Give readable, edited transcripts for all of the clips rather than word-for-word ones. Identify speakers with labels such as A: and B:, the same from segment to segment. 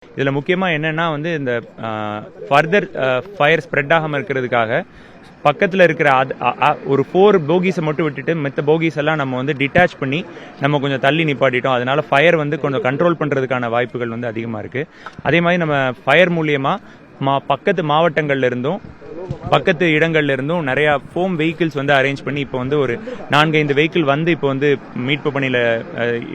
A: இதில் முக்கியமாக என்னென்னா வந்து இந்த ஃபர்தர் ஃபயர் ஸ்ப்ரெட் ஆகாமல் இருக்கிறதுக்காக பக்கத்தில் இருக்கிற ஒரு 4 போகீஸை மட்டும் விட்டுட்டு மற்ற போகீஸ் எல்லாம் நம்ம வந்து டிட்டாச் பண்ணி நம்ம கொஞ்சம் தள்ளி நிப்பாட்டிட்டோம். அதனால ஃபயர் வந்து கொஞ்சம் கண்ட்ரோல் பண்ணுறதுக்கான வாய்ப்புகள் வந்து அதிகமாக இருக்குது. அதே மாதிரி நம்ம ஃபயர் மூலியமாக பக்கத்து மாவட்டங்கள்ல இருந்தும் பக்கத்து இடங்கள்ல இருந்தும் நிறைய ஃபோம் வெஹிக்கிள்ஸ் வந்து அரேஞ்ச் பண்ணி இப்போ வந்து ஒரு 4-5 வெஹிக்கிள் வந்து இப்போ வந்து மீட்பு பணியில்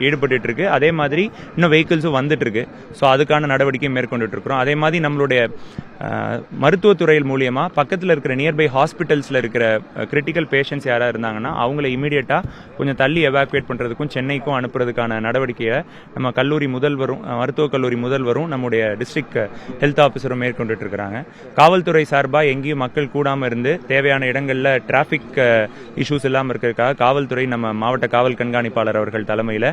A: ஈடுபட்டு இருக்கு. அதே மாதிரி இன்னும் வெஹிக்கிள்ஸும் வந்துட்டு இருக்கு. ஸோ அதுக்கான நடவடிக்கை மேற்கொண்டுட்டு இருக்கிறோம். அதே மாதிரி நம்மளுடைய மருத்துவத்துறையில் மூலியமா பக்கத்தில் இருக்கிற நியர்பை ஹாஸ்பிட்டல்ஸ்ல இருக்கிற கிரிட்டிக்கல் பேஷண்ட்ஸ் யாராவது இருந்தாங்கன்னா அவங்கள இமீடியட்டா கொஞ்சம் தள்ளி எவாக்குவேட் பண்றதுக்கும் சென்னைக்கும் அனுப்புறதுக்கான நடவடிக்கையை நம்ம கல்லூரி முதல்வரும் மருத்துவக் கல்லூரி முதல்வரும் நம்முடைய டிஸ்ட்ரிக்ட் ஹெல்த் ஆஃபீஸரும் மேற்கொண்டுட்டு இருக்கிறாங்க. காவல்துறை சார்பாக எங்கேயும் மக்கள் கூடாம இருந்து தேவையான இடங்கள்ல டிராபிக் இஷ்யூஸ் இல்லாமல் இருக்கிறதுக்காக காவல்துறை நம்ம மாவட்ட காவல் கண்காணிப்பாளர் அவர்கள் தலைமையில்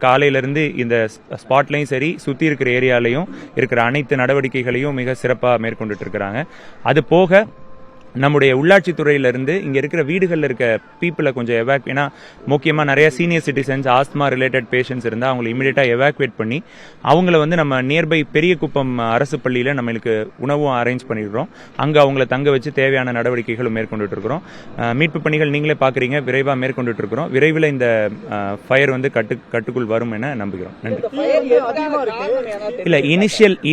A: காலையிலிருந்து இந்த ஸ்பாட்லையும் சரி சுற்றி இருக்கிற ஏரியாலையும் இருக்கிற அனைத்து நடவடிக்கைகளையும் மிக சிறப்பாக மேற்கொண்டுட்டு இருக்கிறாங்க. அது போக நம்முடைய உள்ளாட்சி துறையிலிருந்து இங்க இருக்கிற வீடுகளில் இருக்க பீப்புளை கொஞ்சம் ஏன்னா முக்கியமா நிறைய senior citizens asthma related patients இருந்தால் அவங்களை இமீடியட்டா எவாக்குவேட் பண்ணி அவங்கள வந்து நம்ம நியர்பை பெரிய குப்பம் அரசு பள்ளியில நம்மளுக்கு உணவும் அரேஞ்ச் பண்ணிடுறோம். அங்க அவங்கள தங்க வச்சு தேவையான நடவடிக்கைகளும் மேற்கொண்டுட்டு இருக்கிறோம். மீட்பு பணிகள் நீங்களே பாக்குறீங்க, விரைவா மேற்கொண்டுட்டு இருக்கிறோம். விரைவில் இந்த ஃபயர் வந்து கட்டுக்குள் வரும் என நம்புகிறோம். நன்றி. இல்ல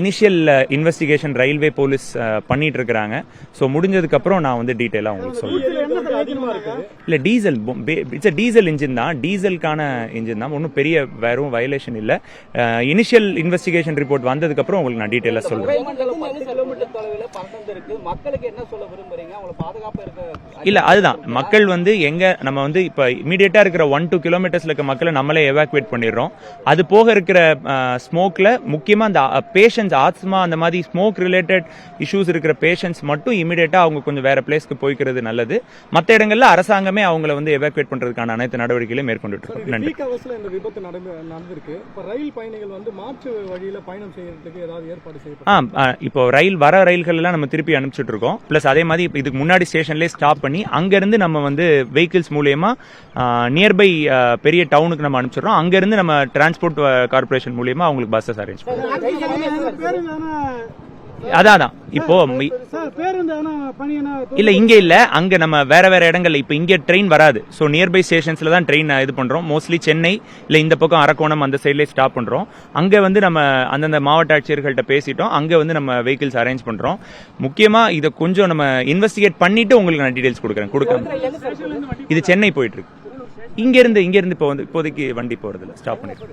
A: இனிஷியல் இன்வெஸ்டிகேஷன் ரயில்வே போலீஸ் பண்ணிட்டு இருக்கிறாங்க. ஸோ முடிஞ்சதுக்கு அப்புறம் நான் வந்து டீடைலா உங்களுக்கு சொல்றேன். இல்ல டீசல் இட்ஸ் டீசல் இன்ஜின் தான், டீசலுக்கான இன்ஜின் தான், ஒன்றும் பெரிய வேறும் வயலேஷன் இல்ல. இனிஷியல் இன்வெஸ்டிகேஷன் ரிப்போர்ட் வந்ததுக்கு அப்புறம் உங்களுக்கு நான் டீடைலா சொல்றேன். இல்ல அதுதான் மக்கள் வந்து எங்க நம்ம வந்து இப்ப இமீடியட்டா இருக்கிற 1-2 கிலோமீட்டர்ஸ்ல இருக்க மக்களை நம்மளே எவாக்குவேட் பண்ணிடுறோம். அது போக இருக்கிற ஸ்மோக்ல முக்கியமா அந்த பேஷண்ட்ஸ் ஆஸ்துமா அந்த மாதிரி ஸ்மோக் ரிலேட்டட் இஷ்யூஸ் இருக்கிற பேஷண்ட்ஸ் மட்டும் இமீடியட்டா அவங்க கொஞ்சம் வேற பிளேஸ்க்கு போய்க்கிறது நல்லது. மற்ற இடங்கள்ல அரசாங்கமே அவங்களை வந்து எவாக்குவேட் பண்றதுக்கான அனைத்து நடவடிக்கைகளையும் மேற்கொண்டுட்டு இருக்கோம். நன்றி.
B: இந்த விபத்து நடந்திருக்கு. இப்ப ரயில் பயணிகள் வந்து மாற்று வழியில பயணம் செய்யறதுக்கு ஏதாவது ஏற்பாடு செய்யப்படும்?
A: இப்போ வர ரயில்கள் எல்லாம் நம்ம திருப்பி அனுப்பிச்சுட்டு இருக்கோம். பிளஸ் அதே மாதிரி இதுக்கு முன்னாடி ஸ்டேஷன்லேயே ஸ்டாப் பண்ணி அங்க இருந்து நம்ம வந்து வெஹிக்கிள்ஸ் மூலியமா நியர்பை பெரிய டவுனுக்கு நம்ம அனுப்பிச்சிடுறோம். அங்க இருந்து நம்ம டிரான்ஸ்போர்ட் கார்பரேஷன் மூலியமா அவங்களுக்கு பஸ்ஸஸ் அரேஞ்ச் பண்ணுவோம். அதான் இப்போ இல்ல இங்க இல்ல, அங்க நம்ம வேற இடங்கள்ல இப்ப இங்க ட்ரெயின் வராது. சோ நியர்பை ஸ்டேஷன்ஸ்ல தான் ட்ரெயின் இது பண்றோம். மோஸ்ட்லி சென்னை இல்ல இந்த பக்கம் அரக்கோணம் அந்த சைட்ல ஸ்டாப் பண்றோம். அங்க வந்து நம்ம அந்தந்த மாவட்ட ஆட்சியர்கள்ட்ட பேசிட்டோம். அங்க வந்து நம்ம வெஹிக்கிள்ஸ் அரேஞ்ச் பண்றோம். முக்கியமா இதை கொஞ்சம் நம்ம இன்வெஸ்டிகேட் பண்ணிட்டு உங்களுக்கு நான் டீடைல்ஸ் கொடுக்குறேன். இது சென்னை போயிட்டு இருக்கு. இங்க இருந்து இப்போதைக்கு வண்டி போறதுல ஸ்டாப் பண்ணிட்டு